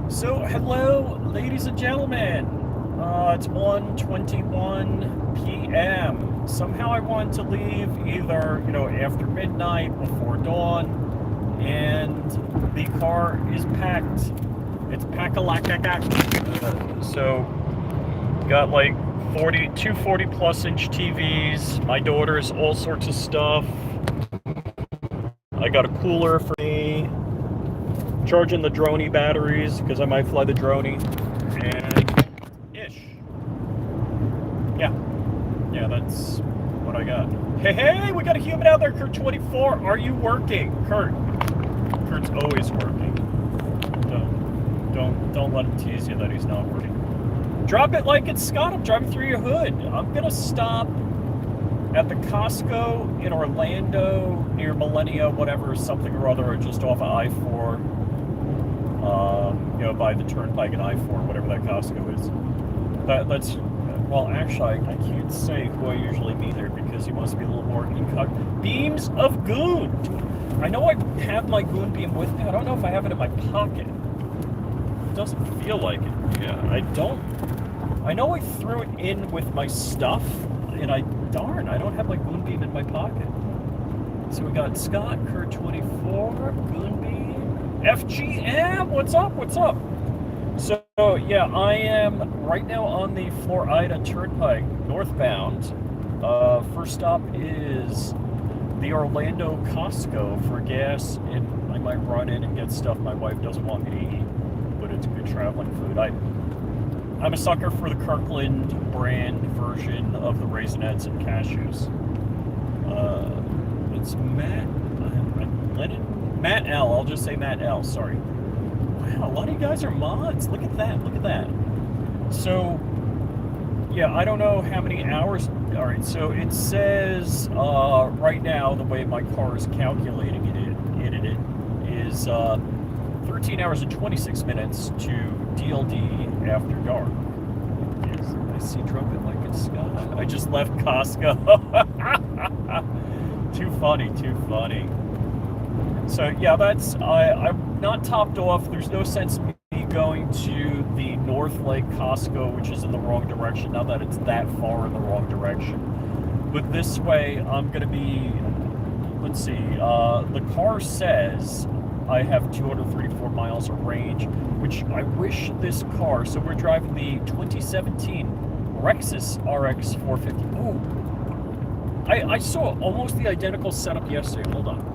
So, hello, ladies and gentlemen. It's 1:21 p.m. Somehow I wanted to leave either, after midnight, before dawn, and the car is packed. It's pack-a-lack-a-lack. So, got like 40 plus inch TVs, my daughter's all sorts of stuff. I got a cooler for me, charging the droney batteries because I might fly the droney, and ish. Yeah, yeah, that's what I got. Hey, we got a human out there, Kurt 24. Are you working, Kurt? Kurt's always working. Don't let him tease you that he's not working. Drop it like it's Scott. I'm driving through your hood. I'm gonna stop at the Costco in Orlando near Millennia, whatever, something or other, or just off of I-4. By the turnpike and I-4, whatever that Costco is. That's, well, actually, I can't say who I usually meet there because he must be a little more incognito. Beams of Goon! I know I have my Goon beam with me. I don't know if I have it in my pocket. It doesn't feel like it. Yeah, I don't. I know I threw it in with my stuff, and I don't have my Goon beam in my pocket. So we got Scott, Kurt 24, Goon beam. FGM, what's up? So, yeah, I am right now on the Florida Turnpike, northbound. First stop is the Orlando Costco for gas, and I might run in and get stuff my wife doesn't want me to eat, but it's good traveling food. I'm a sucker for the Kirkland brand version of the Raisinets and cashews. It's Matt L. I'll just say Matt L. Sorry. Wow, a lot of you guys are mods. Look at that. So, yeah, I don't know how many hours. All right, so it says right now the way my car is calculating it is 13 hours and 26 minutes to DLD after dark. Yes, I see drop it like it's Scott. I just left Costco. Too funny. So yeah, I'm not topped off. There's no sense in me going to the North Lake Costco, which is in the wrong direction, now that it's that far in the wrong direction. But this way, I'm going to be, let's see, the car says I have 234 miles of range, which I wish this car, so we're driving the 2017 Lexus RX 450. Oh, I saw almost the identical setup yesterday. Hold on.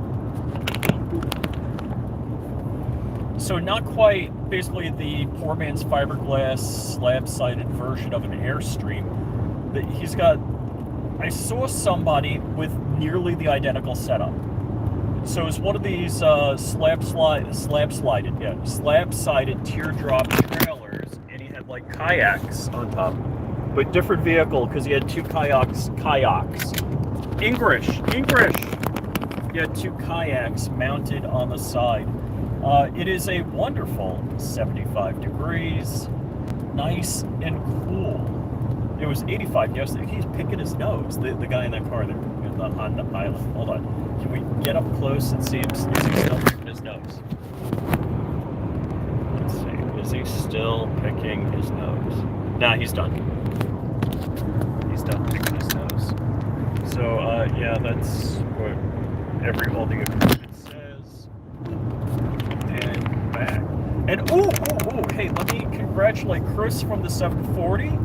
So not quite, basically the poor man's fiberglass slab-sided version of an Airstream. But he's got, I saw somebody with nearly the identical setup. So it's one of these slab-sided teardrop trailers, and he had like kayaks on top. But different vehicle, because he had two kayaks. English. He had two kayaks mounted on the side. It is a wonderful 75 degrees, nice and cool. It was 85 yesterday. He's picking his nose, the guy in that car there on the island. Hold on. Can we get up close and see him? Is he still picking his nose? Let's see. Is he still picking his nose? Nah, he's done. He's done picking his nose. So, yeah, that's what all the equipment says. And back. And hey, let me congratulate Chris from the 740.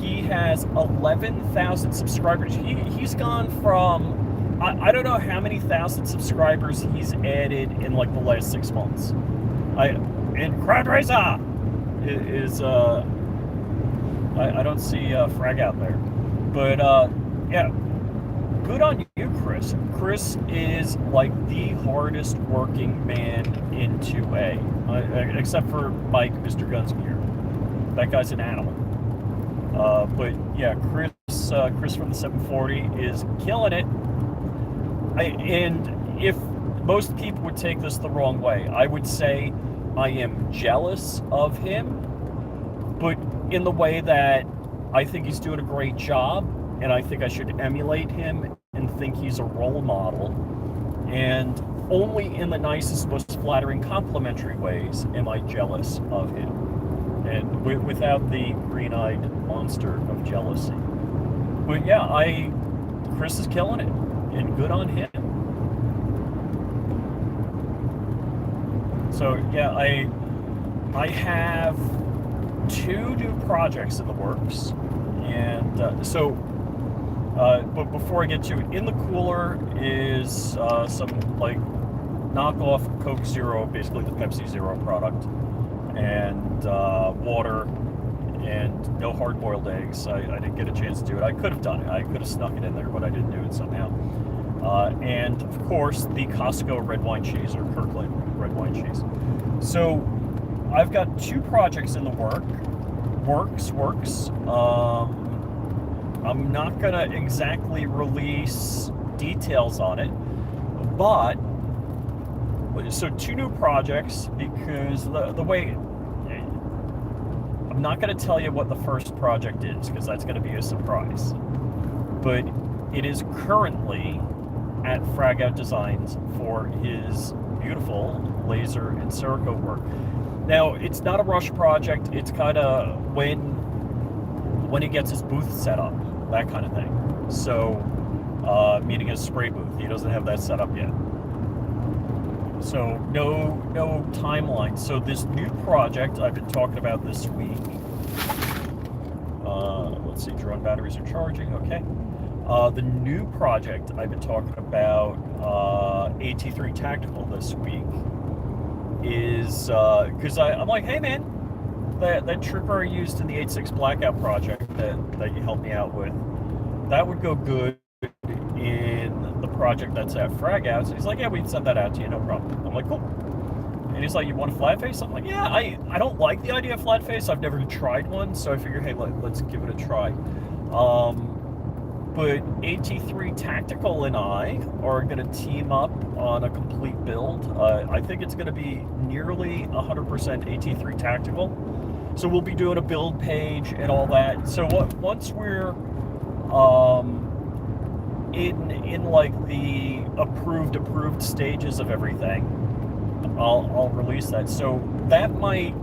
He has 11,000 subscribers. He's gone from, I don't know how many thousand subscribers he's added in like the last 6 months. And Crowd Racer is I don't see Frag out there, but yeah, good on you, Chris. Chris is like the hardest working man in 2A, except for Mike, Mr. Gunsgear. That guy's an animal. But yeah, Chris from the 740 is killing it. And if most people would take this the wrong way, I would say I am jealous of him, but in the way that I think he's doing a great job, and I think I should emulate him and think he's a role model. And only in the nicest, most flattering, complimentary ways am I jealous of him, and without the green-eyed monster of jealousy. But yeah, Chris is killing it, and good on him. So yeah, I have 2 new projects in the works, and but before I get to it, in the cooler is some like knockoff Coke Zero, basically the Pepsi Zero product, and water, and no hard-boiled eggs. I didn't get a chance to do it. I could have done it. I could have snuck it in there, but I didn't do it somehow. And of course, the Costco red wine cheese, or Kirkland red wine cheese. So I've got 2 projects in the works. I'm not gonna exactly release details on it, but so 2 new projects, because the way, I'm not gonna tell you what the first project is, because that's gonna be a surprise, but it is currently at Frag Out Designs for his beautiful laser and Cerakote work. Now, it's not a rush project. It's kind of when he gets his booth set up, that kind of thing. So, meaning his spray booth. He doesn't have that set up yet. So, no timeline. So, this new project I've been talking about this week. Let's see, drone batteries are charging. Okay. The new project I've been talking about, AT3 Tactical this week, is because I'm like, hey man, that trooper I used in the 8.6 Blackout project that you helped me out with, that would go good in the project that's at Frag Out. So he's like, yeah, we can send that out to you, no problem. I'm like, cool. And he's like, you want a flat face? I'm like, yeah, I don't like the idea of flat face. I've never tried one, so I figure, hey, let's give it a try. But AT3 Tactical and I are going to team up on a complete build. I think it's going to be nearly 100% AT3 Tactical. So we'll be doing a build page and all that. So once we're in like the approved stages of everything, I'll release that. So that might,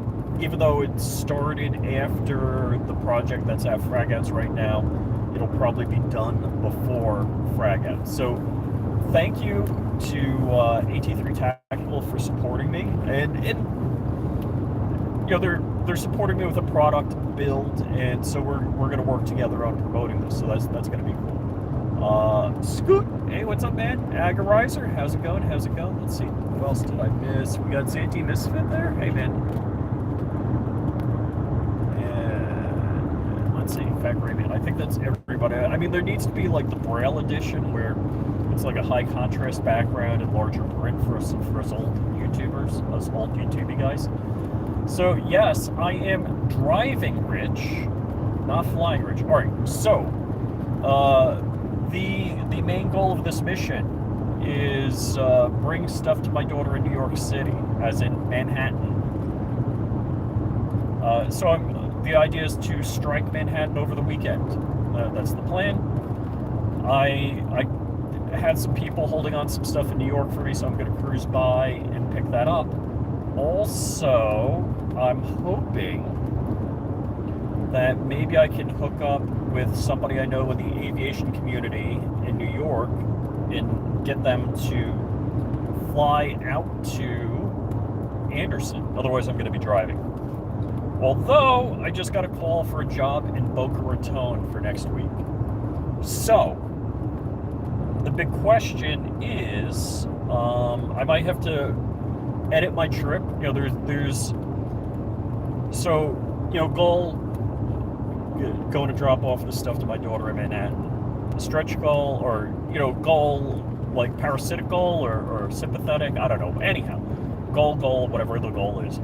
even though it started after the project that's at Frag Outs right now, it'll probably be done before Frag Out. So thank you to AT3 Tactical for supporting me, and you know, they're supporting me with a product build, and so we're going to work together on promoting this. So that's going to be cool. Scoot, hey, what's up, man? Agarizer, how's it going? Let's see, who else did I miss? We got Zanty Misfit there. Hey, man. I think that's everybody. I mean, there needs to be like the Braille edition where it's like a high contrast background and larger print for us old YouTubers, us old YouTube guys. So yes, I am driving rich, not flying rich. All right. So the main goal of this mission is bring stuff to my daughter in New York City, as in Manhattan. The idea is to strike Manhattan over the weekend. That's the plan. I had some people holding on some stuff in New York for me, so I'm going to cruise by and pick that up. Also, I'm hoping that maybe I can hook up with somebody I know in the aviation community in New York and get them to fly out to Anderson. Otherwise, I'm going to be driving. Although, I just got a call for a job in Boca Raton for next week. So, the big question is, I might have to edit my trip. You know, there's goal, going to drop off the stuff to my daughter in Manhattan. Stretch goal, or, goal, like parasitic goal or sympathetic, I don't know. Anyhow, goal, whatever the goal is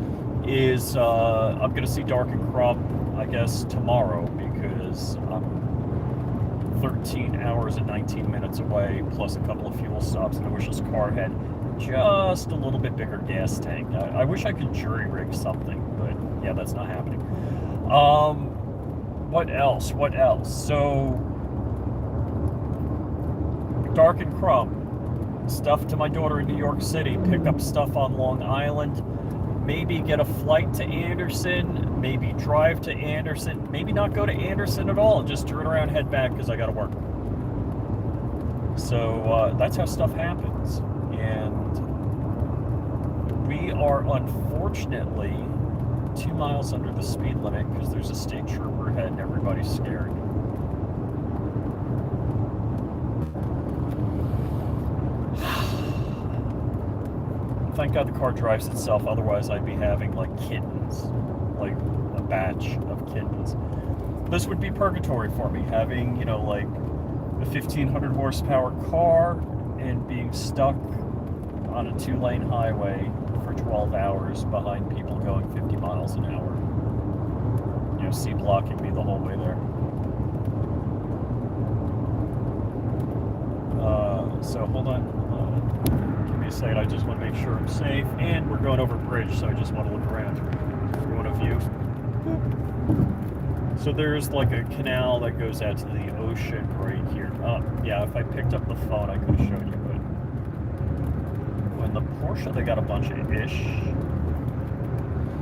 I'm going to see Dark and Crumb, I guess, tomorrow, because I'm 13 hours and 19 minutes away, plus a couple of fuel stops, and I wish this car had just a little bit bigger gas tank. I wish I could jury rig something, but yeah, that's not happening. What else? So, Dark and Crumb. stuff to my daughter in New York City, pick up stuff on Long Island, maybe get a flight to Anderson, maybe drive to Anderson, maybe not go to Anderson at all, just turn around, head back because I got to work. So that's how stuff happens. And we are unfortunately 2 miles under the speed limit because there's a state trooper ahead and everybody's scared. Thank God the car drives itself, otherwise I'd be having like kittens, like a batch of kittens. This would be purgatory for me, having, you know, like a 1500 horsepower car and being stuck on a 2-lane highway for 12 hours behind people going 50 miles an hour. You know, C blocking me the whole way there. So hold on. Give me a second. I just want to make sure I'm safe. And we're going over a bridge, so I just want to look around. We want a view. So there's like a canal that goes out to the ocean right here. Yeah, if I picked up the phone, I could have showed you, but when the Porsche, they got a bunch of ish.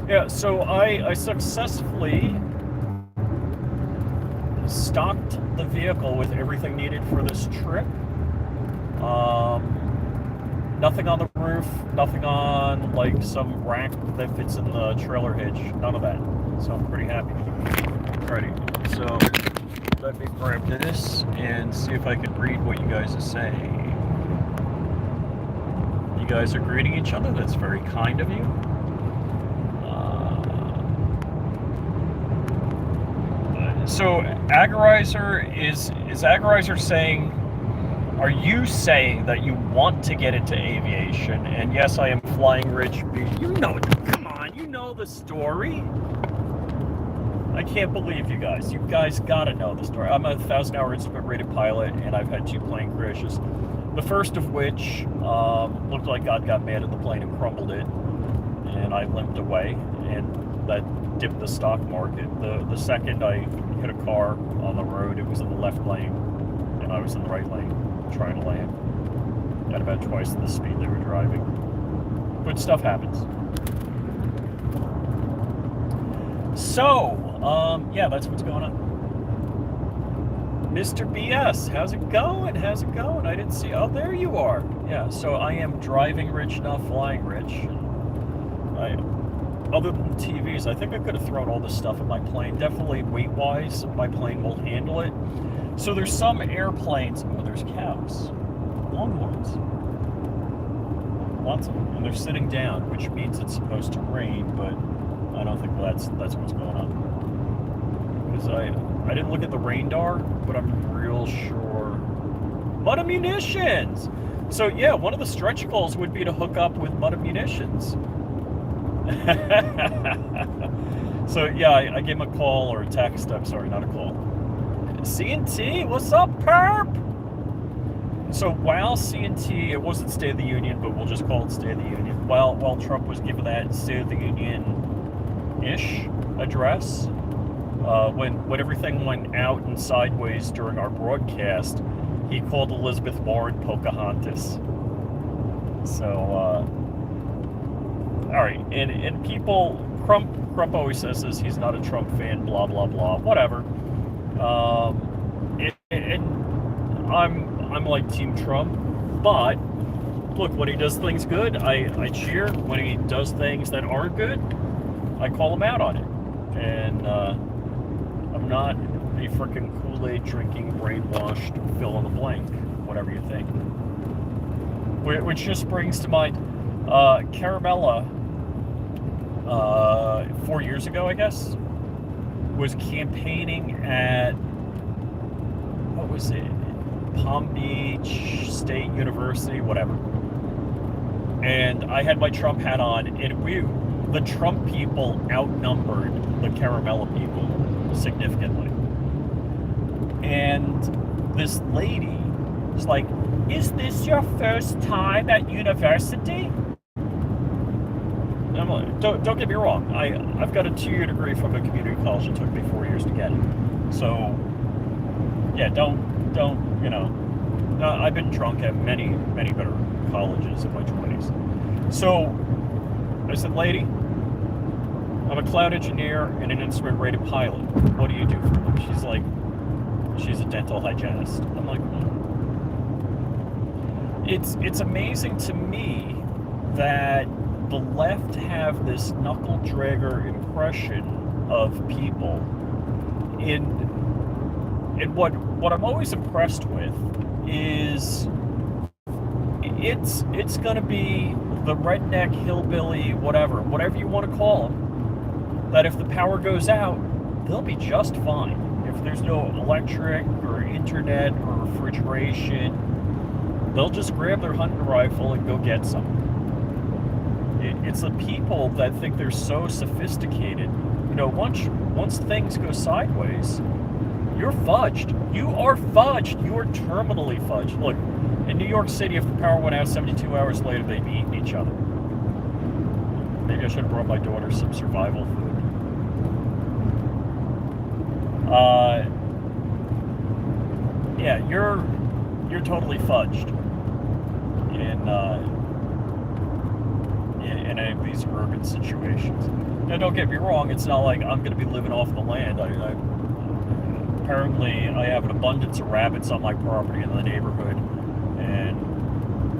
Yeah, so I successfully stocked the vehicle with everything needed for this trip. Nothing on the roof, nothing on like some rack that fits in the trailer hitch, none of that. So I'm pretty happy. Alrighty, so let me grab this and see if I can read what you guys are saying. You guys are greeting each other, that's very kind of you. So Agorizer, is Agorizer saying, are you saying that you want to get into aviation? And yes, I am flying rich. You know, come on, you know the story. I can't believe you guys. You guys gotta know the story. I'm a 1,000-hour instrument rated pilot, and I've had 2 plane crashes. The first of which looked like God got mad at the plane and crumbled it, and I limped away, and that dipped the stock market. The second, I hit a car on the road. It was in the left lane, and I was in the right lane trying to land at about twice the speed they were driving. But stuff happens. So, yeah, that's what's going on. Mr. BS, how's it going? How's it going? I didn't see. Oh, there you are. Yeah, so I am driving rich, not flying rich. Other than TVs, I think I could have thrown all this stuff in my plane. Definitely weight-wise, my plane will handle it. So there's some airplanes. Oh, there's cows. Longhorns. Lots of them. And they're sitting down, which means it's supposed to rain, but I don't think that's what's going on. Because I didn't look at the radar, but I'm real sure. Mudda munitions! So yeah, one of the stretch goals would be to hook up with Mudda munitions. So yeah, I gave him a call or a text. I'm sorry, not a call. C&T, what's up, perp? So while C&T, it wasn't State of the Union, but we'll just call it State of the Union. While Trump was giving that State of the Union-ish address, when everything went out and sideways during our broadcast, he called Elizabeth Warren Pocahontas. So, all right, and people, Crump always says this, he's not a Trump fan, blah, blah, blah, whatever. And I'm like Team Trump, but look, when he does things good, I cheer. When he does things that aren't good, I call him out on it. And I'm not a freaking Kool-Aid drinking, brainwashed, fill in the blank, whatever you think. Which just brings to mind, Caramella, 4 years ago, I guess, was campaigning at, what was it, Palm Beach State University, whatever. And I had my Trump hat on, and the Trump people outnumbered the Caramella people significantly. And this lady was like, "Is this your first time at university?" And I'm like, don't get me wrong, I've got a 2-year degree from a community college. It took me 4 years to get it. So, yeah, don't, you know, I've been drunk at many, many better colleges in my 20s. So I said, lady, I'm a cloud engineer and an instrument-rated pilot. What do you do for them? She's like, she's a dental hygienist. I'm like, It's amazing to me that the left have this knuckle-dragger impression of people. And what I'm always impressed with is it's going to be the redneck, hillbilly, whatever you want to call them, that if the power goes out, they'll be just fine. If there's no electric or internet or refrigeration, they'll just grab their hunting rifle and go get some. It's the people that think they're so sophisticated. You know, once things go sideways, you're fudged. You are fudged. You are terminally fudged. Look, in New York City, if the power went out 72 hours later, they'd be eating each other. Maybe I should have brought my daughter some survival food. Yeah, you're totally fudged in any of these urban situations. Now, don't get me wrong; it's not like I'm going to be living off the land. Apparently, I have an abundance of rabbits on my property in the neighborhood, and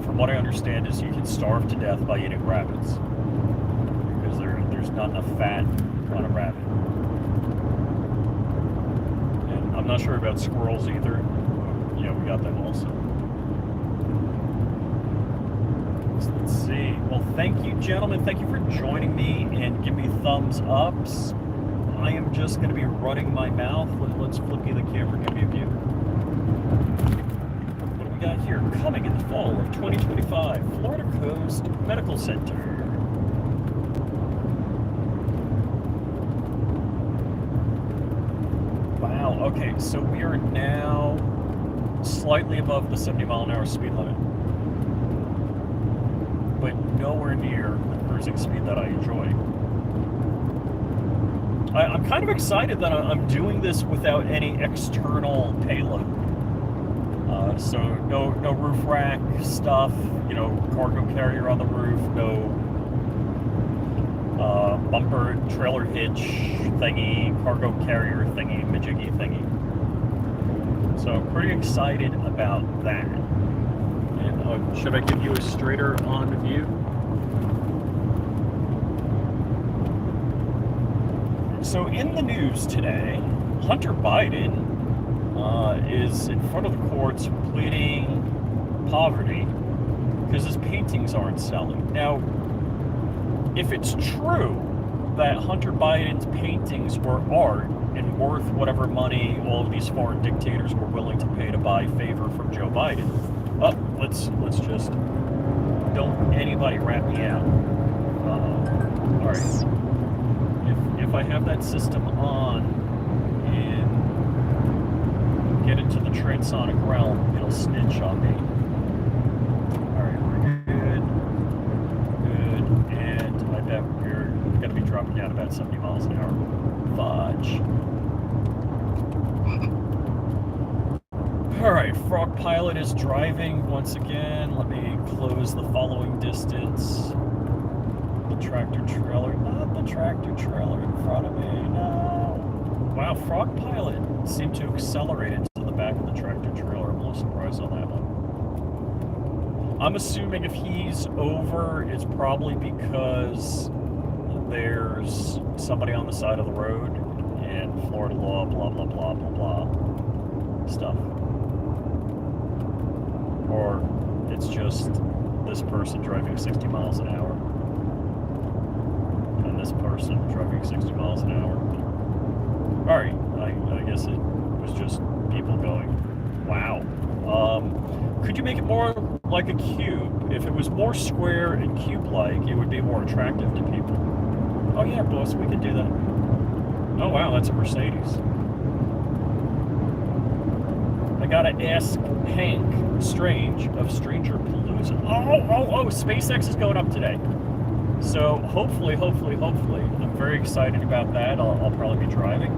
from what I understand, is you can starve to death by eating rabbits because there's not enough fat on a rabbit. And I'm not sure about squirrels either. Yeah, we got them also. So let's see. Well, thank you, gentlemen. Thank you for joining me and give me thumbs ups. I am just going to be running my mouth. Let's flip you the camera, give me a view. What do we got here? Coming in the fall of 2025, Florida Coast Medical Center. Wow, okay, so we are now slightly above the 70-mile-an-hour speed limit, but nowhere near the cruising speed that I enjoy. I'm kind of excited that I'm doing this without any external payload. So no roof rack stuff, you know, cargo carrier on the roof, no bumper trailer hitch thingy, cargo carrier thingy, majiggy thingy. So I'm pretty excited about that. And should I give you a straighter on view? So in the news today, Hunter Biden is in front of the courts pleading poverty because his paintings aren't selling. Now, if it's true that Hunter Biden's paintings were art and worth whatever money all of these foreign dictators were willing to pay to buy favor from Joe Biden, let's just don't anybody rat me out. All right. If I have that system on and get into the transonic realm, it'll snitch on me. Alright, we're good, and I bet we're going to be dropping down about 70 miles an hour. Fudge. Alright, Frog Pilot is driving once again. Let me close the following distance. The tractor trailer, not the tractor trailer in front of me, no. Wow, Frog Pilot seemed to accelerate into the back of the tractor trailer. I'm a little surprised on that one. I'm assuming if he's over, it's probably because there's somebody on the side of the road and Florida law, blah, blah, blah, blah, blah stuff. Or it's just this person driving 60 miles an hour. And this person driving 60 miles an hour. Alright, I guess it was just people going, wow. Could you make it more like a cube? If it was more square and cube-like, it would be more attractive to people. Oh yeah, boss, we could do that. Oh wow, that's a Mercedes. I gotta ask Hank Strange of Stranger Palooza. Oh, SpaceX is going up today. So hopefully, I'm very excited about that. I'll probably be driving.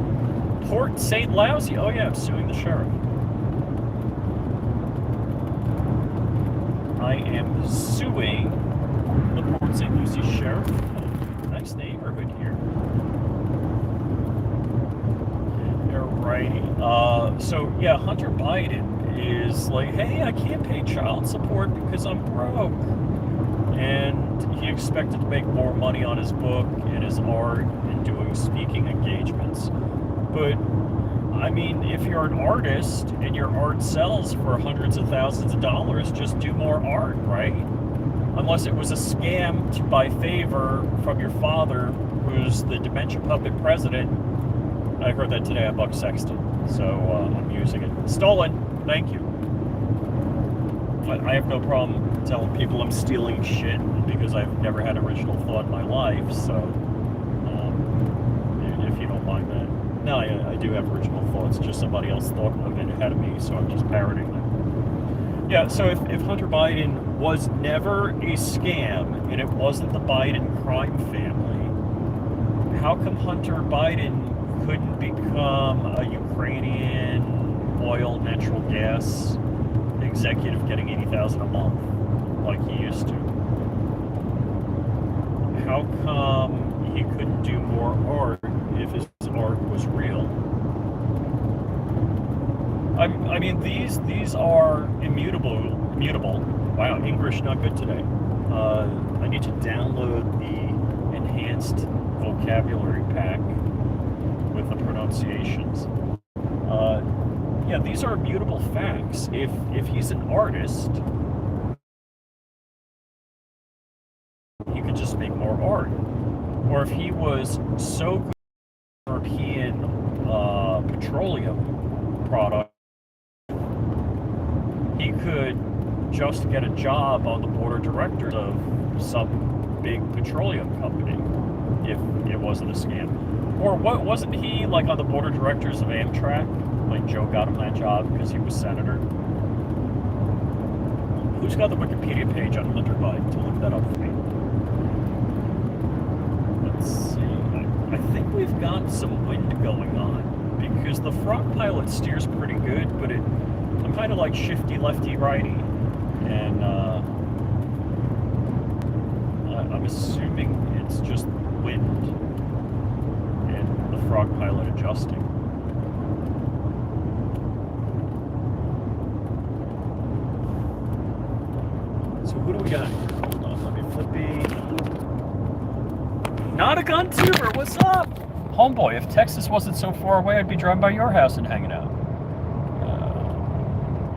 Port St. Lousy. Oh yeah, I'm suing the sheriff. I am suing the Port St. Lucie Sheriff. Nice neighborhood here. Alrighty. So yeah, Hunter Biden is like, hey, I can't pay child support because I'm broke. And he expected to make more money on his book and his art and doing speaking engagements. But I mean, if you're an artist and your art sells for hundreds of thousands of dollars, just do more art, right? Unless it was a scam to buy favor from your father, who's the dementia puppet president. I heard that today on Buck Sexton, so I'm using it. Stolen, thank you. I have no problem telling people I'm stealing shit because I've never had original thought in my life, so if you don't mind that. No, I do have original thoughts, just somebody else thought of it ahead of me, so I'm just parroting them. Yeah, so if Hunter Biden was never a scam and it wasn't the Biden crime family, how come Hunter Biden couldn't become a Ukrainian oil, natural gas executive getting $80,000 a month like he used to? How come he couldn't do more art if his art was real? I mean, these are immutable. Wow, English not good today. I need to download the enhanced vocabulary pack with the pronunciations. Yeah, these are immutable facts. If he's an artist, he could just make more art. Or if he was so good at European petroleum product, he could just get a job on the board of directors of some big petroleum company if it wasn't a scam. Or what, wasn't he like on the board of directors of Amtrak? Like Joe got him that job because he was senator. Who's got the Wikipedia page on Hunter Biden to look that up for me? Let's see. I think we've got some wind going on because the Frog Pilot steers pretty good, but I'm kind of like shifty lefty righty, and I'm assuming it's just wind and the Frog Pilot adjusting. So who do we got here? Hold on, let me flippy. Not a gun tuber, what's up? Homeboy, if Texas wasn't so far away, I'd be driving by your house and hanging out.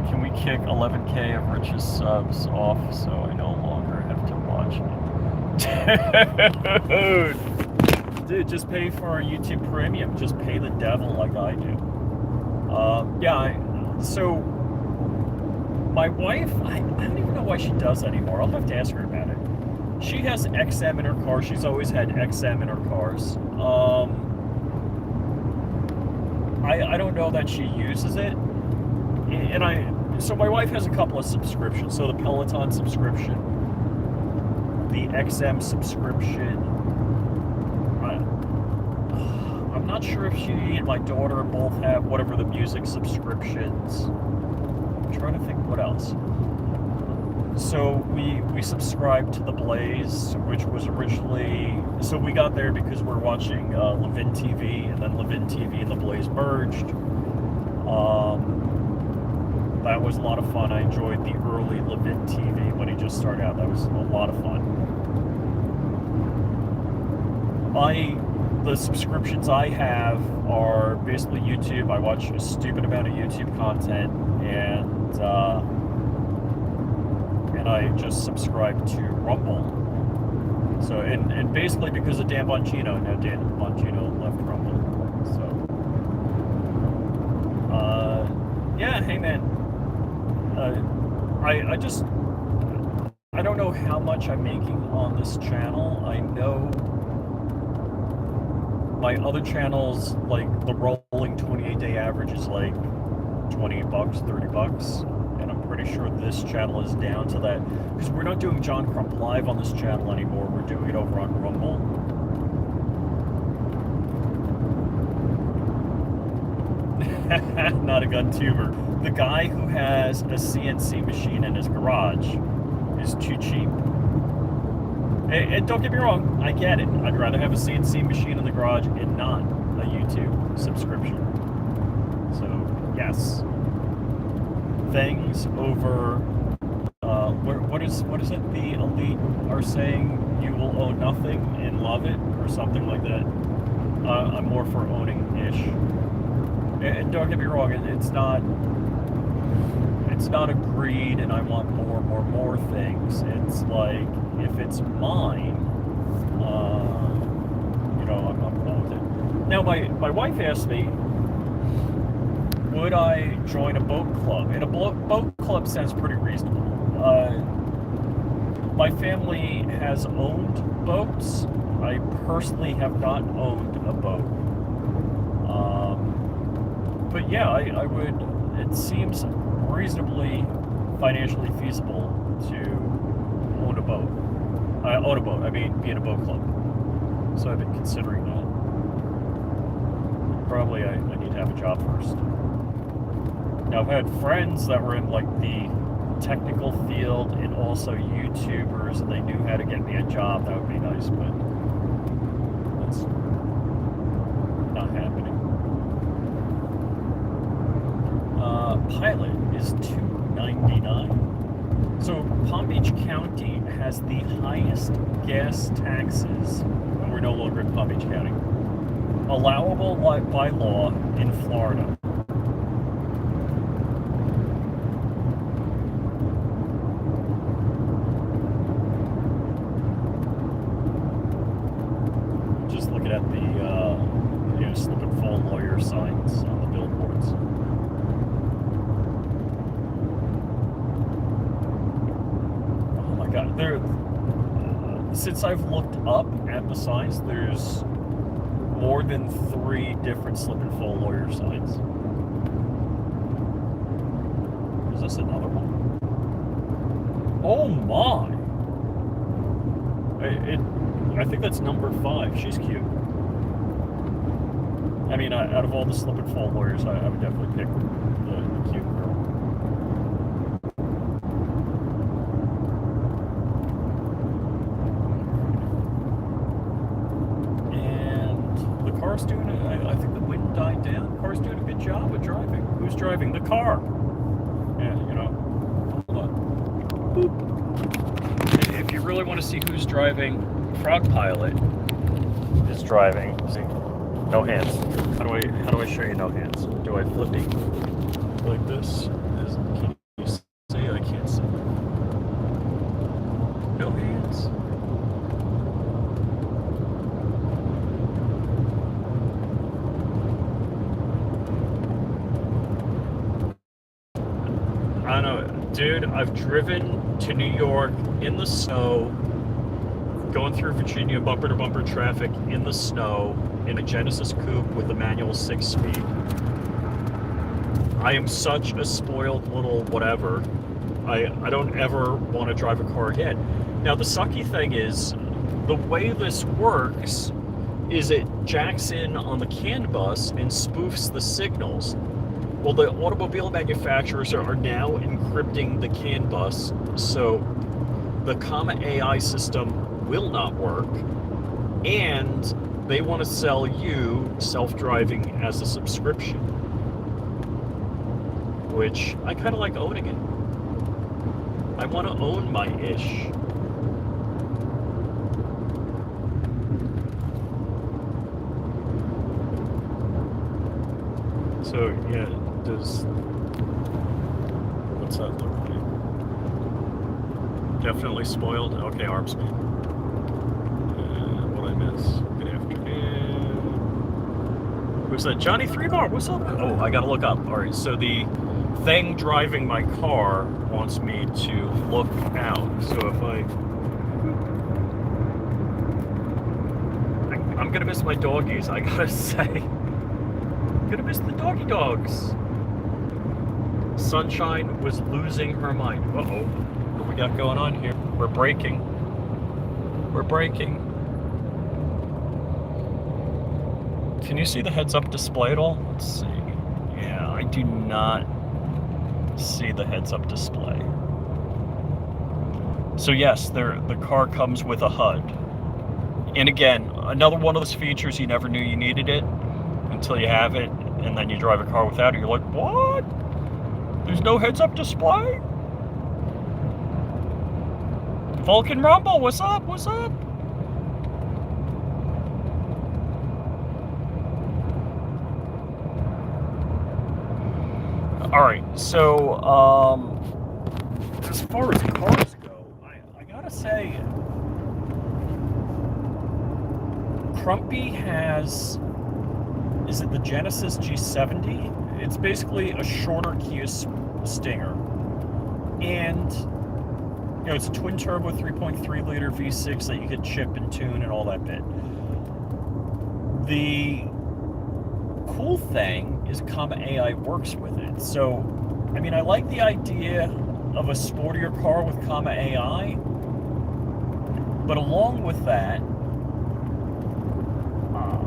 Can we kick 11K of Rich's subs off so I no longer have to watch it? Dude, just pay for our YouTube Premium. Just pay the devil like I do. So my wife, I don't even know why she does anymore. I'll have to ask her about it. She has XM in her car. She's always had XM in her cars. I don't know that she uses it. So my wife has a couple of subscriptions. So the Peloton subscription, the XM subscription. I'm not sure if she and my daughter both have whatever the music subscriptions. I'm trying to think what else. So we subscribed to The Blaze, which was originally, so we got there because we're watching Levin TV, and then Levin TV and The Blaze merged. That was a lot of fun. I enjoyed the early Levin TV when he just started out. That was a lot of fun. The subscriptions I have are basically YouTube. I watch a stupid amount of YouTube content, and I just subscribe to Rumble. So, and basically because of Dan Bongino. Now Dan Bongino left Rumble. So, yeah, hey man. I don't know how much I'm making on this channel. I know my other channels, like the rolling 28-day average is like $20, $30, and I'm pretty sure this channel is down to that because we're not doing John Crump live on this channel anymore. We're doing it over on Rumble. Not a gun tuber. The guy who has a CNC machine in his garage is too cheap. And don't get me wrong, I get it. I'd rather have a CNC machine in the garage and not a YouTube subscription. So, yes. Things over, what is it? The elite are saying you will own nothing and love it, or something like that. I'm more for owning-ish. And don't get me wrong, it's not a greed and I want more things. It's like, if it's mine, I'm cool with it. Now, my wife asked me, would I join a boat club? And a boat club sounds pretty reasonable. My family has owned boats. I personally have not owned a boat. But yeah, I would. It seems reasonably financially feasible to own a boat. I mean, be in a boat club. So I've been considering that. Probably I need to have a job first. Now, I've had friends that were in like the technical field and also YouTubers, and they knew how to get me a job. That would be nice, but that's not happening. Pilot is $2.99. So Palm Beach County has the highest gas taxes, and we're no longer in Palm Beach County, allowable by law in Florida. Just looking at the slip and fall lawyer signs on the billboards. Oh my God! Since I've looked up at the signs, there's more than 3 different slip and fall lawyer signs. Is this another one? Oh my! I think that's number 5. She's cute. I mean, out of all the slip and fall lawyers, I would definitely pick the cute girl. Car's doing it. I think the wind died down. The car's doing a good job of driving. Who's driving? The car. Yeah, hold on. Boop. If you really want to see who's driving, Frog Pilot is driving. See, no hands. How do I show you no hands? Do I flippy like this? Can you see? I can't see. No hands. I don't know, dude, I've driven to New York in the snow, going through Virginia bumper to bumper traffic in the snow in a Genesis coupe with a manual 6-speed. I am such a spoiled little whatever. I don't ever want to drive a car again. Now, the sucky thing is, the way this works is it jacks in on the CAN bus and spoofs the signals. Well, the automobile manufacturers are now encrypting the CAN bus, so the Comma AI system will not work, and they want to sell you self-driving as a subscription, which I kind of like owning it. I want to own my ish. So, yeah, what's that look like? Definitely spoiled? Okay, Armsman. What did I miss? Good afternoon. Who's that? Johnny 3-Bar, what's up? Oh, I gotta look up. Alright, so the thing driving my car wants me to look out. So if I'm gonna miss my doggies, I gotta say. Gonna miss the doggy dogs. Sunshine was losing her mind. Uh-oh. What we got going on here? We're braking. We're braking. Can you see the heads-up display at all? Let's see. Yeah, I do not see the heads-up display. So yes, the car comes with a HUD. And again, another one of those features you never knew you needed it until you have it, and then you drive a car without it, you're like, what? There's no heads-up display? Vulcan Rumble, what's up? What's up? Alright, so, as far as cars go, I gotta say, Crumpy has, is it the Genesis G70? It's basically a shorter Kia Stinger. And, you know, it's a twin-turbo 3.3-liter V6 that you could chip and tune and all that bit. The cool thing is Comma AI works with it. So, I mean, I like the idea of a sportier car with Comma AI, but along with that,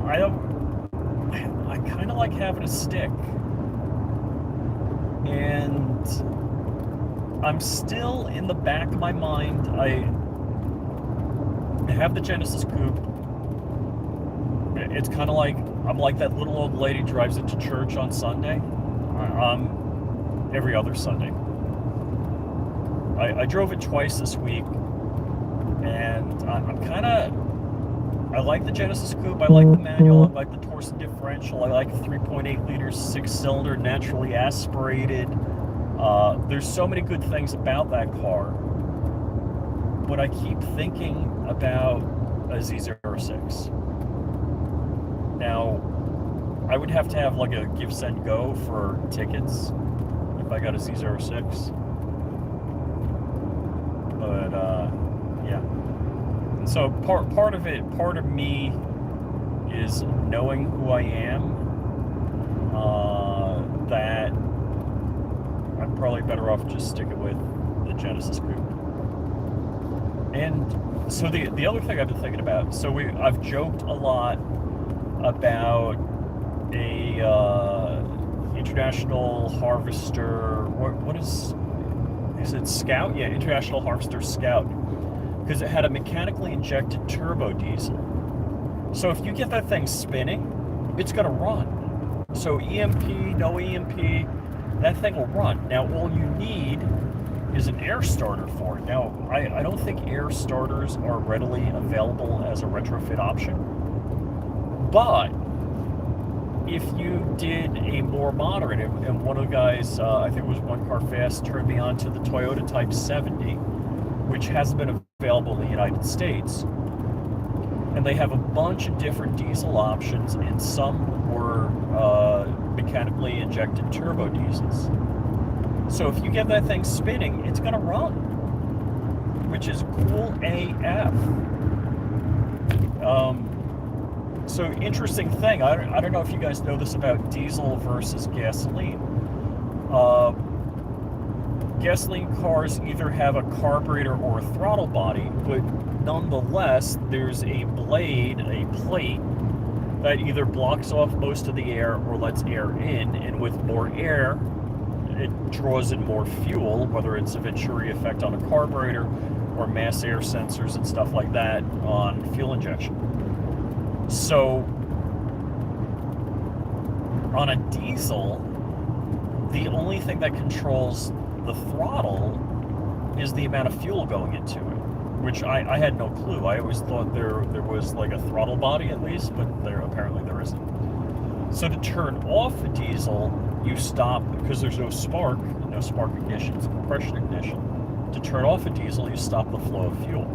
I kind of like having a stick. And I'm still in the back of my mind, I have the Genesis Coupe. It's kind of like, I'm like that little old lady drives into church on Sunday. Every other Sunday. I drove it twice this week, and I'm kind of, I like the Genesis Coupe, I like the manual, I like the Torsen differential, I like the 3.8 liters, 6-cylinder, naturally aspirated. There's so many good things about that car, but I keep thinking about a Z06. Now, I would have to have like a give, send, go for tickets if I got a Z06. But, yeah. So part of it, part of me is knowing who I am, that I'm probably better off just sticking with the Genesis Coupe. And so the other thing I've been thinking about, so I've joked a lot about a International Harvester, what is it Scout? Yeah, International Harvester Scout, because it had a mechanically injected turbo diesel. So if you get that thing spinning, it's going to run. So EMP, no EMP, that thing will run. Now, all you need is an air starter for it. Now, I don't think air starters are readily available as a retrofit option. But if you did a more moderate, and one of the guys, I think it was One Car Fast, turned me on to the Toyota Type 70, which hasn't been available in the United States. And they have a bunch of different diesel options, and some were mechanically injected turbo diesels. So if you get that thing spinning, it's going to run, which is cool AF. So interesting thing, I don't know if you guys know this about diesel versus gasoline. Gasoline cars either have a carburetor or a throttle body, but nonetheless, there's a blade, a plate, that either blocks off most of the air or lets air in, and with more air, it draws in more fuel, whether it's a Venturi effect on a carburetor or mass air sensors and stuff like that on fuel injection. So, on a diesel, the only thing that controls the throttle is the amount of fuel going into it, which I had no clue. I always thought there was like a throttle body at least, but apparently there isn't. So to turn off a diesel, you stop, because there's no spark ignition, it's compression ignition. To turn off a diesel, you stop the flow of fuel.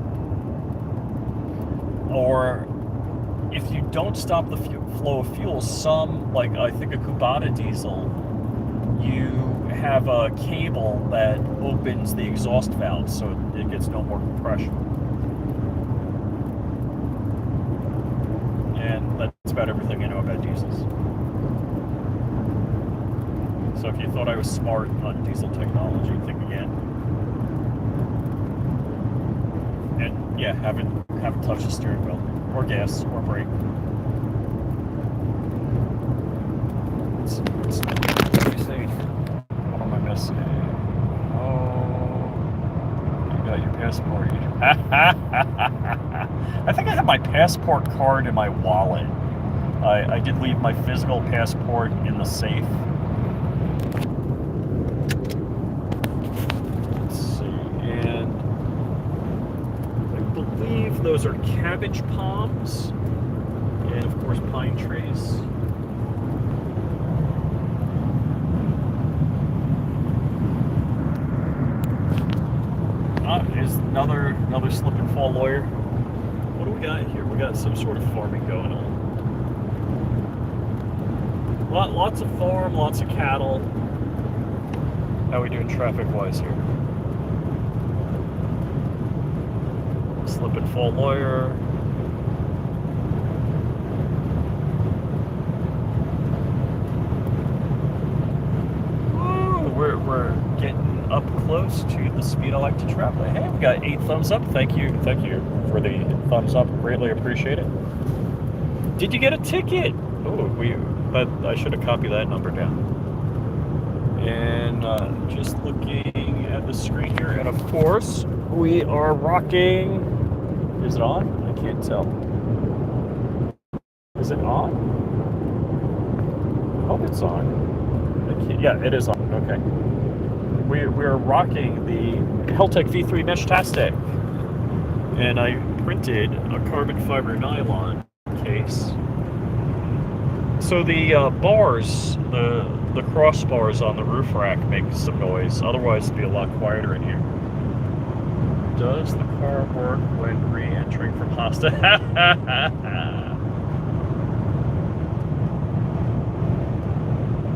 Or if you don't stop the flow of fuel, some, like I think a Kubota diesel, you have a cable that opens the exhaust valve so it gets no more compression. And that's about everything I know about diesels. So if you thought I was smart on diesel technology, think again. And yeah, haven't touched the steering wheel, or gas, or brake. Let me see. What am I missing? Oh, you got your passport. I think I have my passport card in my wallet. I did leave my physical passport in the safe. Let's see, and I believe those are cabbage palms, and of course pine trees. Is another slip and fall lawyer. What do we got here? We got some sort of farming going on. Lots of farm, lots of cattle. How are we doing traffic-wise here? Slip and fall lawyer. Woo, we're getting up close to the speed I like to travel. Hey, we got 8 thumbs up. Thank you for the thumbs up. Greatly appreciate it. Did you get a ticket? Oh, but I should have copied that number down. And just looking at the screen here, and of course we are rocking. Is it on? I can't tell. Is it on? I hope it's on. Yeah, it is on. Okay. We're rocking the Heltec V3 Mesh Tastic, and I printed a carbon fiber nylon case. So the bars, the crossbars on the roof rack make some noise. Otherwise, it'd be a lot quieter in here. Does the car work when re-entering from hostile?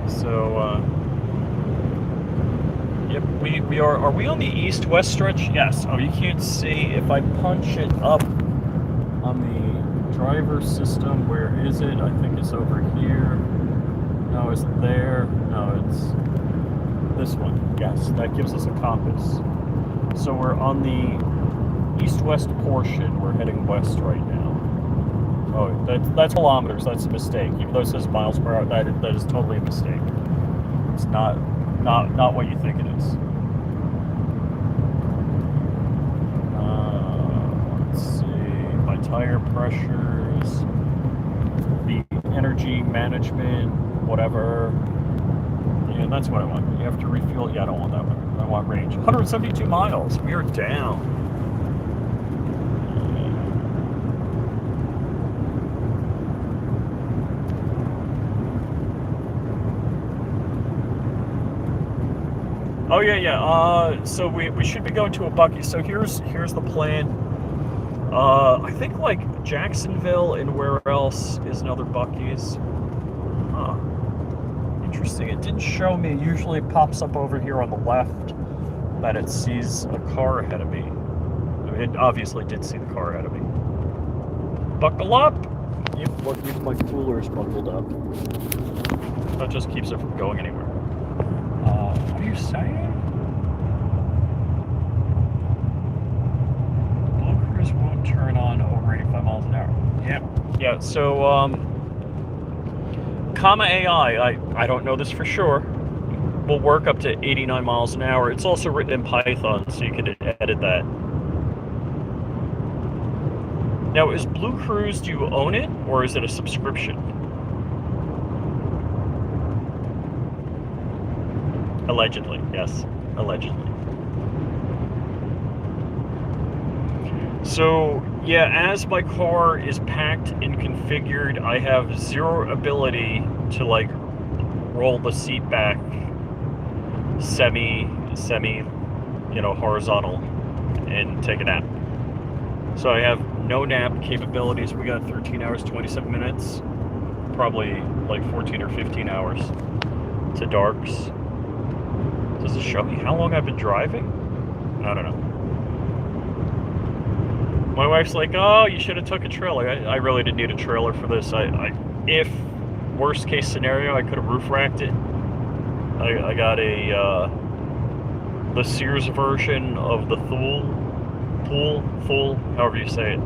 So. Yep, we are. Are we on the east-west stretch? Yes. Oh, you can't see. If I punch it up on the driver system, where is it? I think it's over here. No, is it there? No, it's this one. Yes, that gives us a compass. So we're on the east-west portion. We're heading west right now. Oh, that's kilometers. That's a mistake. Even though it says miles per hour, that is totally a mistake. It's not what you think it is. Let's see, my tire pressures, the energy management, whatever. And that's what I want. You have to refuel. Yeah, I don't want that one. I want range. 172 miles. We are down. Oh yeah. So we should be going to a Buc-ee's. So here's the plan. I think like Jacksonville and where else is another Buc-ee's. Huh. Interesting. It didn't show me. Usually it pops up over here on the left that it sees a car ahead of me. It obviously did see the car ahead of me. Buckle up. Even my cooler is buckled up. That just keeps it from going anywhere. What are you saying? Blue Cruise won't turn on over 85 miles an hour. Yeah. So, Comma AI, I don't know this for sure, will work up to 89 miles an hour. It's also written in Python, so you can edit that. Now, is Blue Cruise, do you own it, or is it a subscription? Allegedly, yes. Allegedly. So, yeah, as my car is packed and configured, I have zero ability to, like, roll the seat back semi, horizontal and take a nap. So I have no nap capabilities. We got 13 hours, 27 minutes, probably like 14 or 15 hours to darks. Does it show me how long I've been driving? I don't know. My wife's like, oh, you should have took a trailer. I really didn't need a trailer for this. If worst case scenario, I could have roof racked it. I got the Sears version of the Thule, however you say it.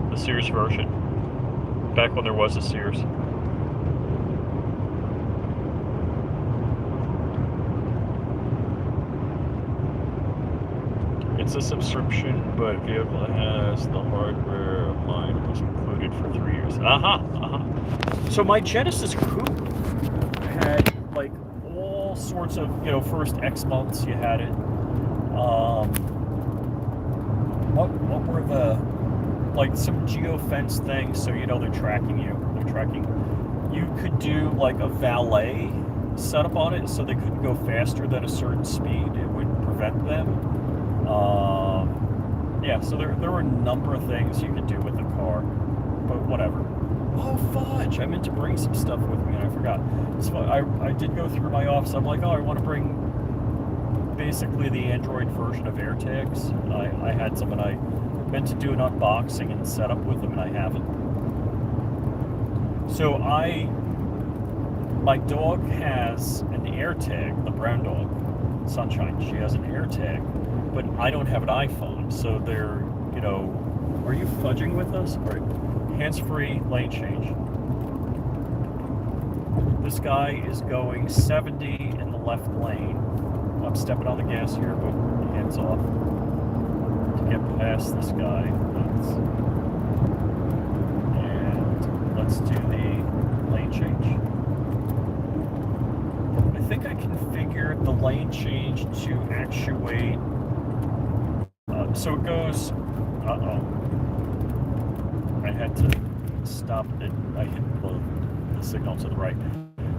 The Sears version. Back when there was a Sears. It's a subscription, but vehicle has the hardware line was included for 3 years. So my Genesis Coupe had like all sorts of, first X months you had it. What were the, like some geofence things, so they're tracking you. You could do like a valet setup on it, so they couldn't go faster than a certain speed. It would prevent them. Yeah, so there were a number of things you could do with the car, but whatever. Oh, fudge! I meant to bring some stuff with me and I forgot. So I did go through my office. I'm like, oh, I want to bring basically the Android version of AirTags. I had some, and I meant to do an unboxing and setup with them, and I haven't. So my dog has an AirTag, the brown dog, Sunshine. She has an AirTag, but I don't have an iPhone. So they're, are you fudging with us? All right. Hands-free lane change. This guy is going 70 in the left lane. I'm stepping on the gas here, but hands off to get past this guy. And let's do the lane change. I think I configured the lane change to actuate. So it goes. I had to stop it. I hit the signal to the right.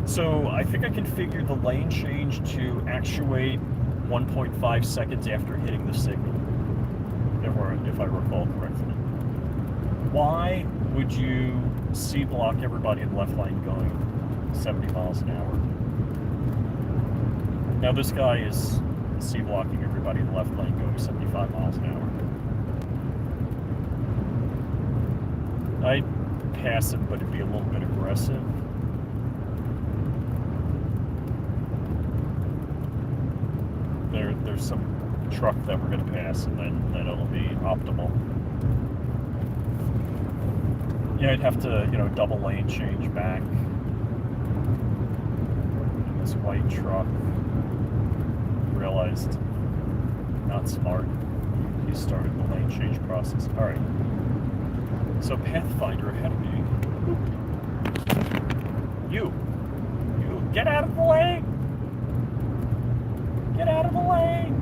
So I think I configured the lane change to actuate 1.5 seconds after hitting the signal, if I recall correctly. Why would you C-block everybody in the left lane going 70 miles an hour? Now this guy is C-blocking everybody in the left lane going 75 miles an hour. I'd pass him, but it'd be a little bit aggressive. There's some truck that we're going to pass, and then it'll be optimal. Yeah, I'd have to, double lane change back. And this white truck realized not smart. He started the lane change process. All right. So Pathfinder ahead of me. You get out of the lane. Get out of the lane.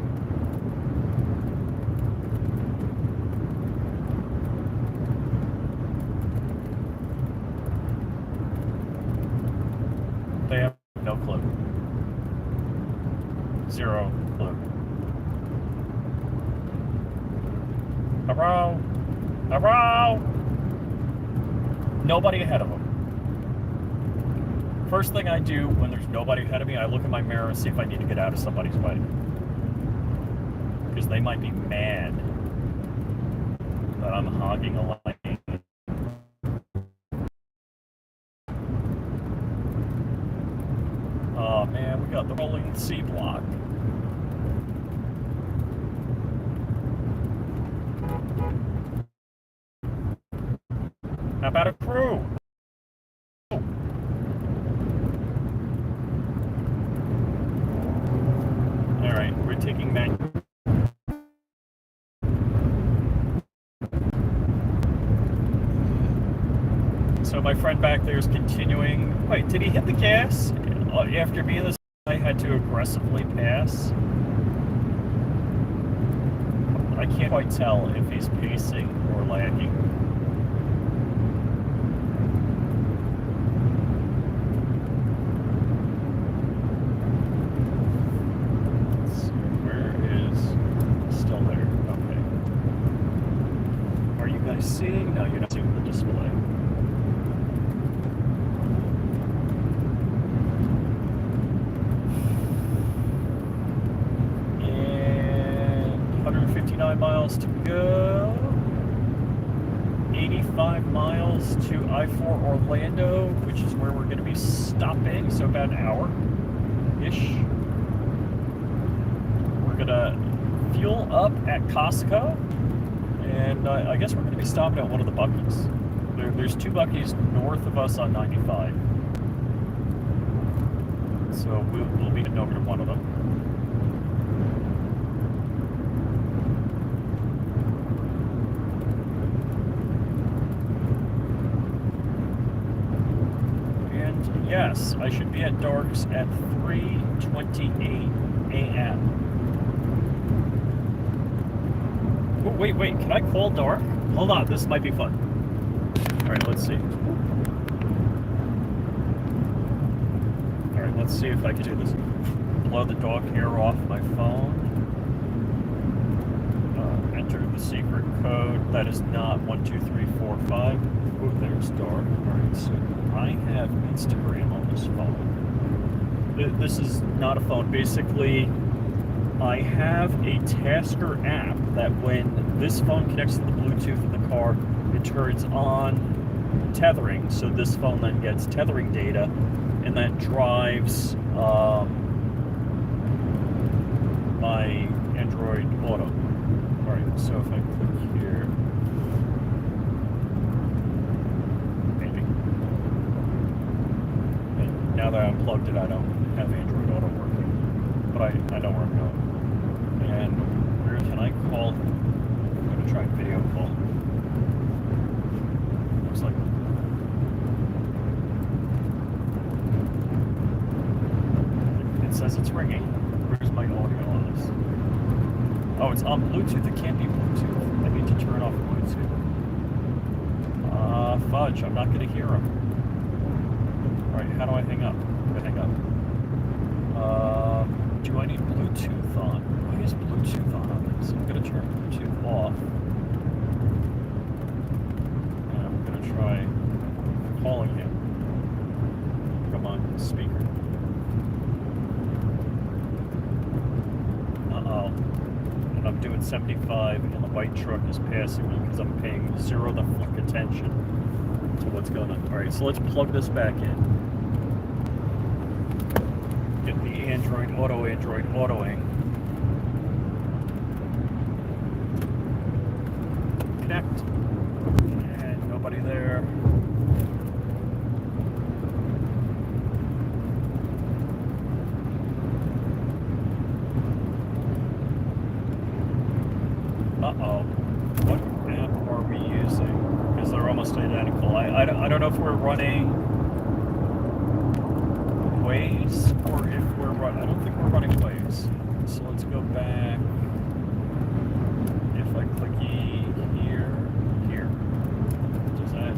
They have no clue. Zero clue. Hello? Hello? Nobody ahead of them. First thing I do when there's nobody ahead of me, I look in my mirror and see if I need to get out of somebody's way. Because they might be mad that I'm hogging a lane. Oh man, we got the rolling C block. How about a crew? Alright, we're taking back. So my friend back there is continuing. Wait, did he hit the gas? After being this, I had to aggressively pass. I can't quite tell if he's pacing or lagging. Seeing? No, you're not seeing the display. And 159 miles to go. 85 miles to I-4 Orlando, which is where we're going to be stopping, so about an hour-ish. We're going to fuel up at Costco. And I guess we're going to be stopping at one of the Buc-ee's. There's two Buc-ee's north of us on 95. So we'll be heading over to one of them. Yes, I should be at Dark's at 3:28 a.m. Oh, wait, can I call Dark? Hold on, this might be fun. Alright, let's see. Alright, let's see if I can do this. Blow the dog hair off my phone. Enter the secret code. That is not 12345. Oh, there's Dark. Alright, so I have Instagram on this phone. This is not a phone. Basically, I have a Tasker app that when this phone connects to the Bluetooth in the car, it turns on tethering. So this phone then gets tethering data, and that drives my Android Auto. Alright, so if I click here, maybe. And now that I unplugged it, I don't have Android Auto working. But I know where I'm going. And where can I call? I'm going to try video call. Looks like. It says it's ringing. Where's my audio on this? Oh, it's on Bluetooth. It can't be Bluetooth. I need to turn off Bluetooth. Fudge. I'm not going to hear him. Alright, how do I hang up? I'm going to hang up. Do I need Bluetooth on? Why is Bluetooth on this? I'm going to turn Bluetooth off. And I'm going to try calling him. Come on, speaker. Uh-oh. And I'm doing 75 and the white truck is passing me because I'm paying zero the fuck attention to what's going on. Alright, so let's plug this back in. Get the Android autoing. Connect. And nobody there. Uh-oh. What app are we using? Because they're almost identical. I don't know if we're running Waze or if we're running... I don't think we're running Waze. So let's go back. If I click here. Does that...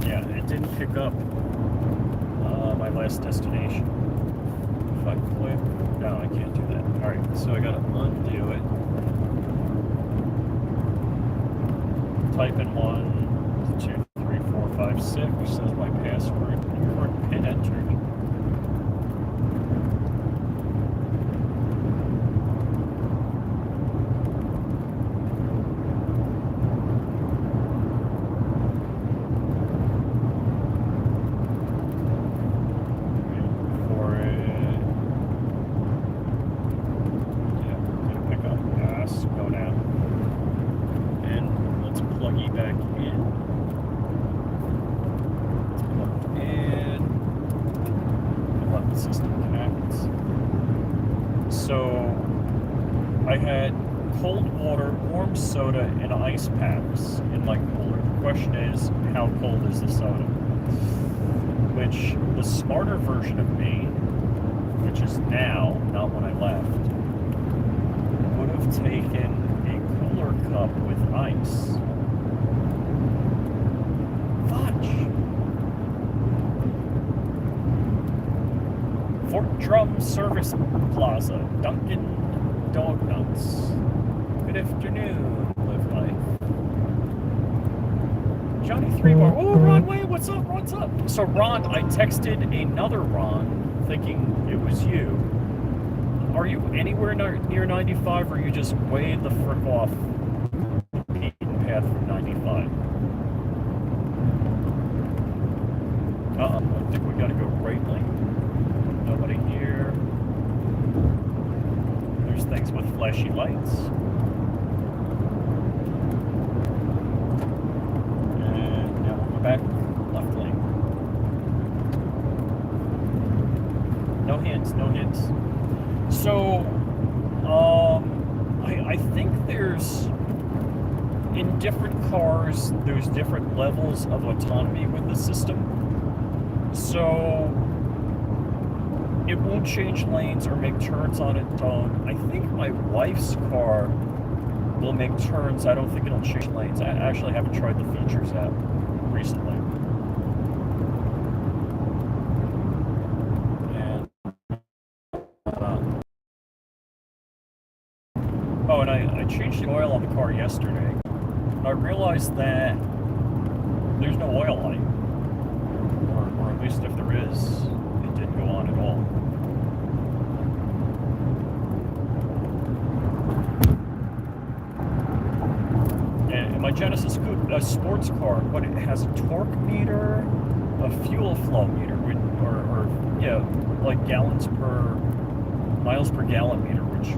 Yeah, it didn't pick up my last destination. If I click... No, I can't do that. Alright, so I gotta undo it. Type in 1, 2, 3, 4, 5, 6 as my password. Current PIN entered. I had cold water, warm soda, and ice packs in my cooler. The question is, how cold is the soda? Which the smarter version of me, which is now, not when I left, would have taken a cooler cup with ice. Fudge! Fort Drum Service Plaza, Dunkin' Donuts. Good afternoon, live life. Johnny 3 Bar. Oh, Ron, wait, what's up? So, Ron, I texted another Ron thinking it was you. Are you anywhere near 95 or are you just way the frick off the beaten path from 95? I think we gotta go right lane. Nobody here. There's things with flashy lights. And now we'll go back left lane. No hints. So, I think there's, in different cars, there's different levels of autonomy with the system. So it won't change lanes or make turns on its own. I think my wife's car will make turns. I don't think it'll change lanes. I actually haven't tried the features out recently. And oh, and I changed the oil on the car yesterday. I realized that there's no oil light, or at least if there is, it didn't go on at all. And my Genesis sports car, but it has a torque meter, a fuel flow meter, or yeah, like miles per gallon meter, which,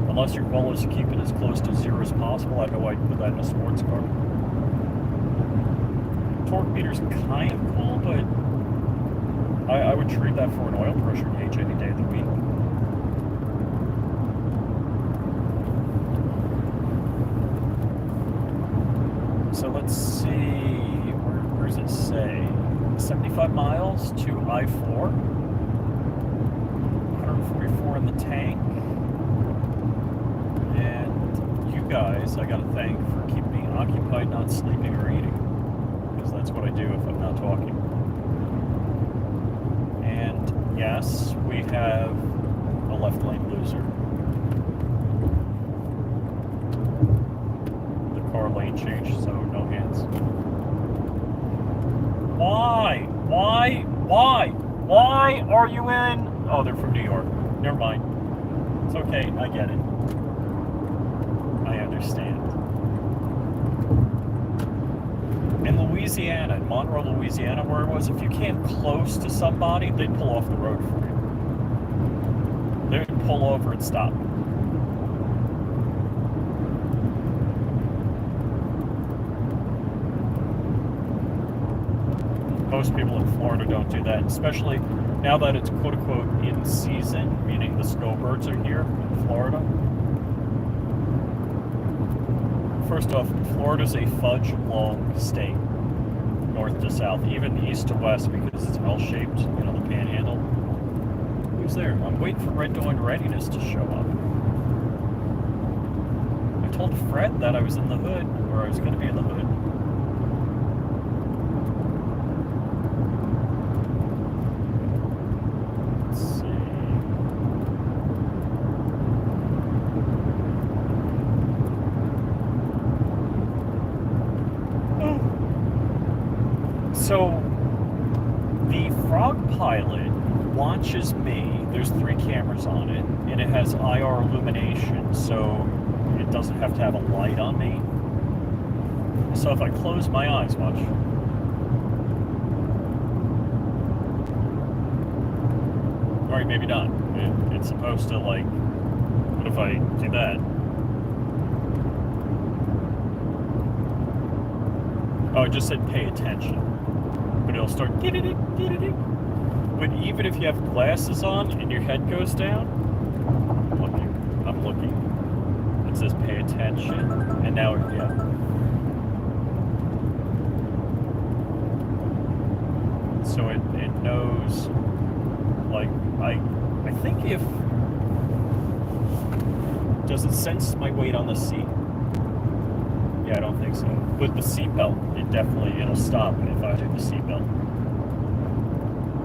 unless your goal is to keep it as close to zero as possible, I don't know why you'd put that in a sports car. Torque meter's kind of cool, but I would trade that for an oil pressure gauge any day of the week. So let's see, where does it say? 75 miles to I-4, 144 in the tank. Guys, I gotta thank for keeping me occupied, not sleeping or eating, because that's what I do if I'm not talking. And yes, we have a left lane loser. The car lane changed, so no hands. Why are you in? Oh, they're from New York. Never mind. It's okay, I get it. I understand. In Louisiana, in Monroe, Louisiana, where it was, if you came close to somebody, they'd pull off the road for you. They would pull over and stop. Most people in Florida don't do that, especially now that it's quote-unquote in season, meaning the snowbirds are here in Florida. First off, Florida's a fudge-long state, north to south, even east to west, because it's L-shaped, you know, the panhandle. Who's there? I'm waiting for Red Dawn Readiness to show up. I told Fred that I was in the hood, or I was going to be in the hood. So, the Frog Pilot watches me. There's 3 cameras on it, and it has IR illumination, so it doesn't have to have a light on me. So if I close my eyes, watch. Or maybe not. It's supposed to, like, what if I do that? Oh, it just said pay attention. But it'll start dee-dee-dee. But even if you have glasses on and your head goes down, I'm looking. It says pay attention, and now, yeah. So it knows, like, I think if, does it sense my weight on the seat? Yeah, I don't think so. With the seatbelt, it'll stop if I do the seatbelt.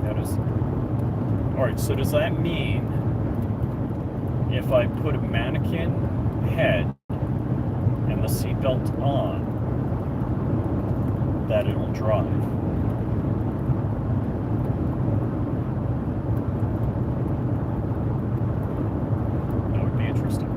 Notice. Alright, so does that mean if I put a mannequin head and the seatbelt on, that it'll drive? That would be interesting.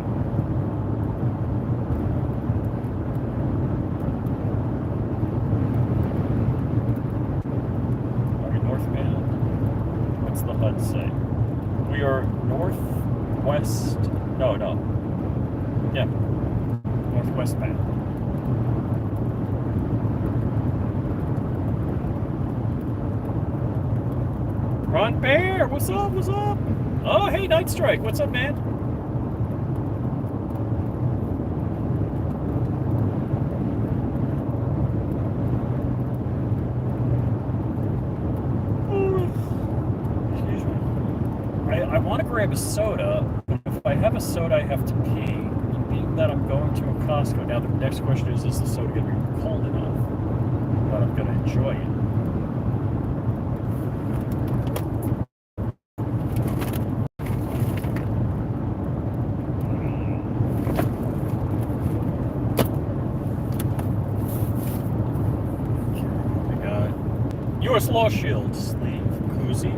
The HUD say? We are northwest. No. Yeah. Northwest bound. Ron Bear, what's up? Oh, hey, Night Strike, what's up, man? want to grab a soda, but if I have a soda, I have to pee. And being that I'm going to a Costco, now the next question is the soda going to be cold enough that I'm going to enjoy it? U.S. Law Shield sleeve koozie.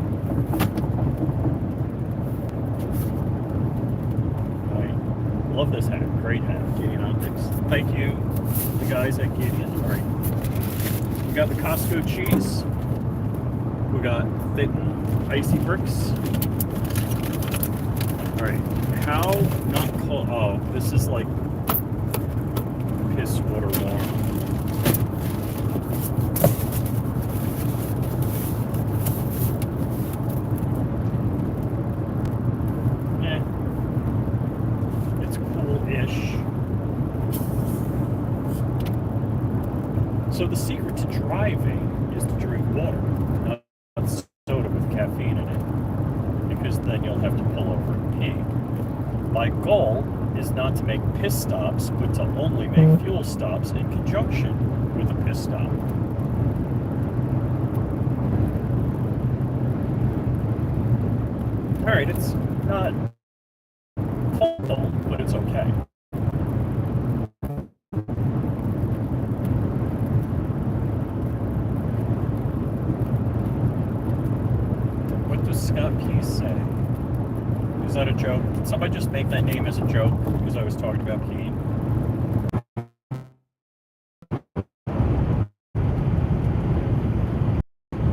I love this hat. Great hat. Gideon Optics. Thank you, the guys at Gideon. All right. We got the Costco cheese. We got Thin Icy Bricks. All right. How not cold? Oh, this is like piss water warm. So the secret to driving is to drink water, not soda with caffeine in it, because then you'll have to pull over and pee. My goal is not to make piss stops, but to only make fuel stops in conjunction with a piss stop. Alright, it's not cold, but it's okay. Scott Pease say? Is that a joke? Did somebody just make that name as a joke because I was talking about peeing?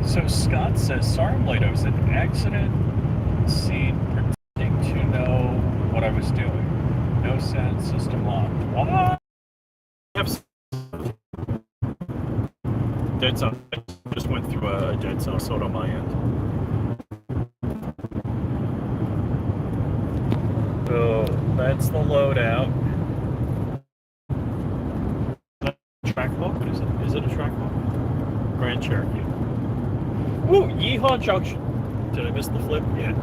So Scott says, sorry I'm late. I was at the accident scene pretending to know what I was doing. No sound system on. What? Dead cell. I just went through a dead cell soda on my end. So that's the loadout. Track book? What is it? Is it a track book? Grand Cherokee. Ooh, Yeehaw Junction. Did I miss the flip? Yeah.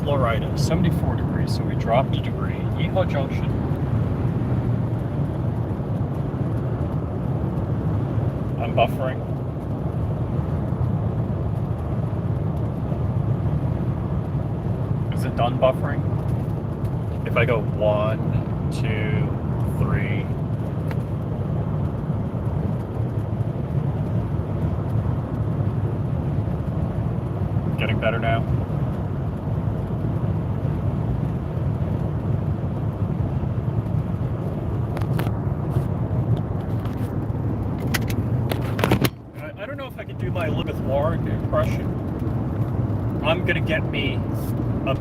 Florida, 74 degrees, so we dropped a degree. Yeehaw Junction. I'm buffering. Is it done buffering? If I go 1, 2, 3. Getting better now? I don't know if I can do my Elizabeth Warren impression. I'm gonna get me a...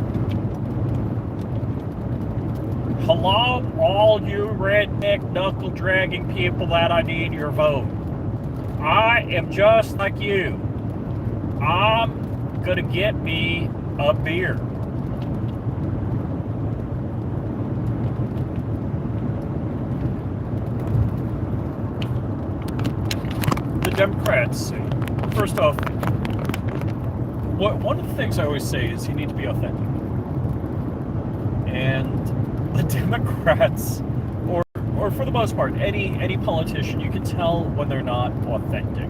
Hello, all you redneck knuckle-dragging people that I need your vote. I am just like you. I'm gonna get me a beer. The Democrats, first off, one of the things I always say is you need to be authentic. And the Democrats, or for the most part, any politician, you can tell when they're not authentic.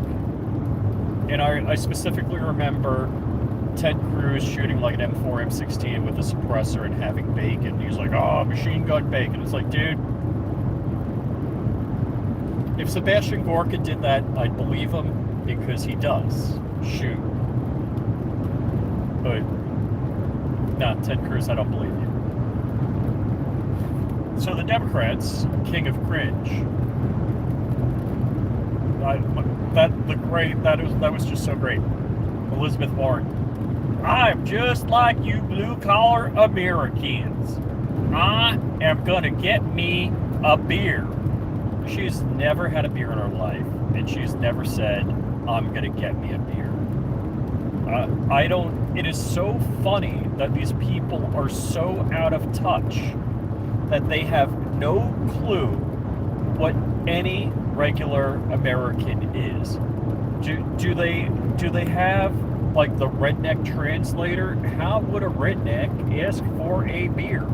And I specifically remember Ted Cruz shooting like an M4, M16 with a suppressor and having bacon. He was like, oh, machine gun bacon. It's like, dude, if Sebastian Gorka did that, I'd believe him because he does shoot. But, no, Ted Cruz, I don't believe you. So the Democrats, king of cringe. That was just so great. Elizabeth Warren. I'm just like you blue-collar Americans. I am gonna get me a beer. She's never had a beer in her life, and she's never said, I'm gonna get me a beer. It is so funny that these people are so out of touch that they have no clue what any regular American is. Do they have like the redneck translator? How would a redneck ask for a beer?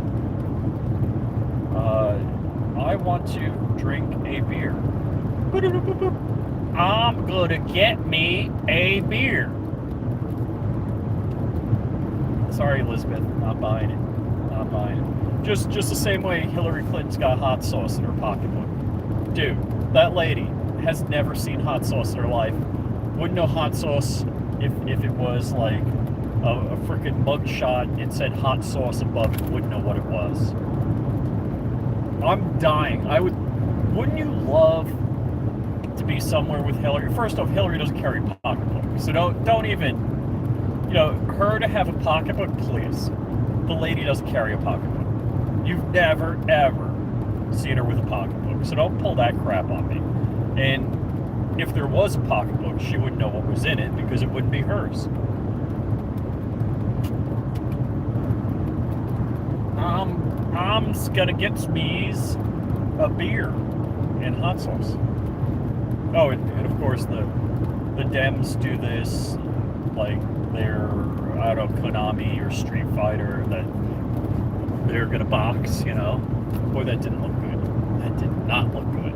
I want to drink a beer. I'm gonna get me a beer. Sorry, Elizabeth, not buying it. Not buying it. Just the same way Hillary Clinton's got hot sauce in her pocketbook. Dude, that lady has never seen hot sauce in her life. Wouldn't know hot sauce if it was like a freaking mugshot and said hot sauce above it. Wouldn't know what it was. I'm dying. Wouldn't you love to be somewhere with Hillary? First off, Hillary doesn't carry a pocketbook, so don't even, her to have a pocketbook, please. The lady doesn't carry a pocketbook. You've never ever seen her with a pocketbook, so don't pull that crap on me. And if there was a pocketbook, she wouldn't know what was in it because it wouldn't be hers. I'm just gonna get me a beer and hot sauce. Oh, and of course the Dems do this like they're, I don't know, Konami or Street Fighter, that they're gonna box, Boy, that didn't look good. That did not look good.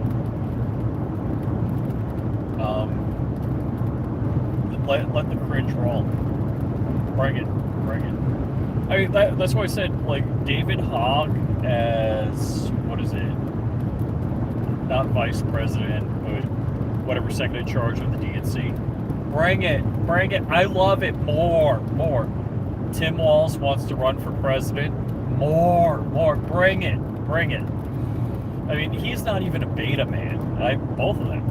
Let the cringe roll. Bring it. I mean, that's why I said, like, David Hogg as, what is it? Not vice president, but whatever, second in charge of the DNC. Bring it. I love it. More. Tim Walz wants to run for president. More. Bring it. I mean, he's not even a beta man. Both of them.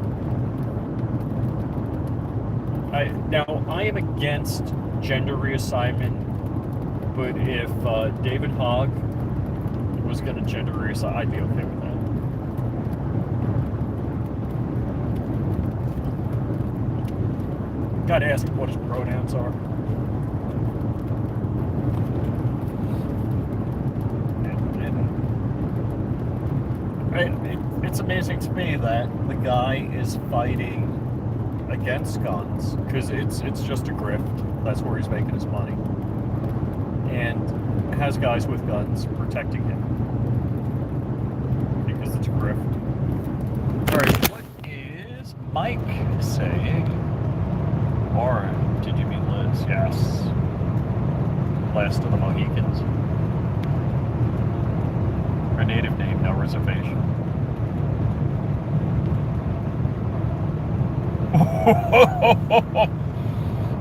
Now, I am against gender reassignment, but if David Hogg was going to gender reassign, I'd be okay with that. Gotta ask him what his pronouns are. It's amazing to me that the guy is fighting against guns, because it's just a grift. That's where he's making his money, and has guys with guns protecting him because it's a grift. All right, what is Mike saying? Or did you mean Liz? Yes. Last of the Mohicans. Her native name, no reservation.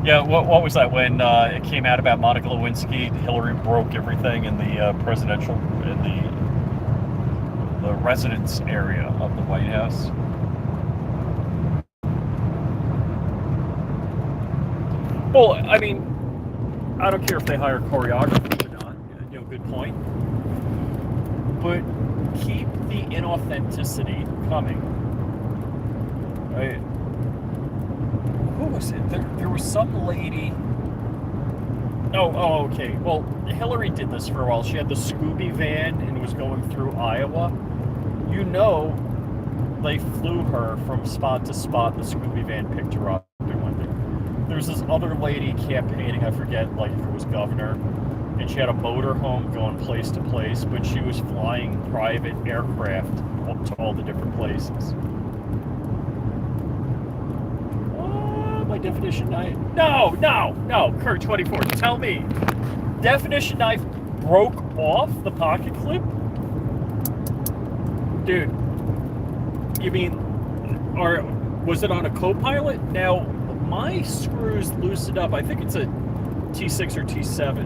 Yeah, what was that when it came out about Monica Lewinsky? Hillary broke everything in the presidential, in the residence area of the White House. Well, I mean, I don't care if they hire choreographers or not. Good point. But keep the inauthenticity coming. Right? Who was it? There was some lady. Oh, okay. Well, Hillary did this for a while. She had the Scooby van and was going through Iowa. They flew her from spot to spot. The Scooby van picked her up and went there. There's this other lady campaigning, I forget, like if it was governor, and she had a motorhome going place to place, but she was flying private aircraft up to all the different places. My definition knife. No, Kurt24, tell me. Definition knife broke off the pocket clip? Dude, you mean, or was it on a co-pilot? Now, my screws loosened up. I think it's a T6 or T7,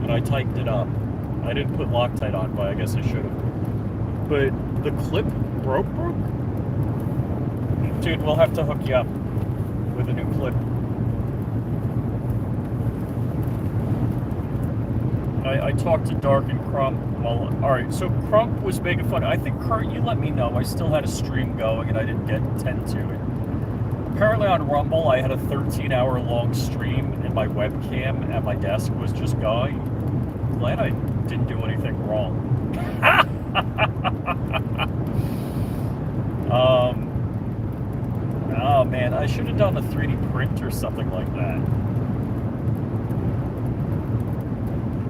and I tightened it up. I didn't put Loctite on, but I guess I should have. But the clip broke? Dude, we'll have to hook you up with a new clip. I talked to Dark and Crump. Well, alright, so Crump was making fun. I think, Kurt, you let me know. I still had a stream going and I didn't tend to it. Apparently on Rumble, I had a 13-hour long stream and my webcam at my desk was just going. Glad I didn't do anything wrong. Oh, Oh man, I should have done a 3D print or something like that.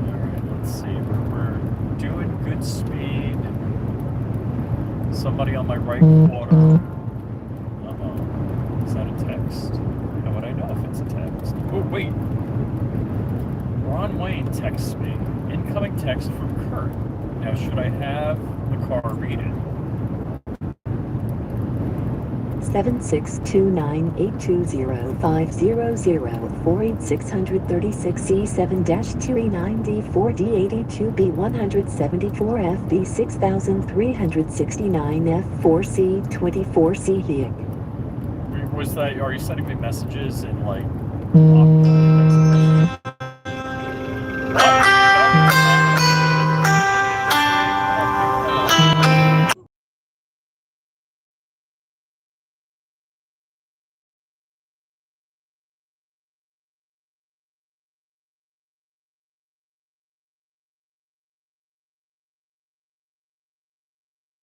Alright, let's see. We're doing good speed. Somebody on my right quarter. Uh-oh. Is that a text? How would I know if it's a text? Oh, wait. Ron Wayne texts me. Incoming text from Kurt. Now, should I have the car read it? 762982048639D4D82B174F B6369F4C24C. Was that, are you sending me messages in like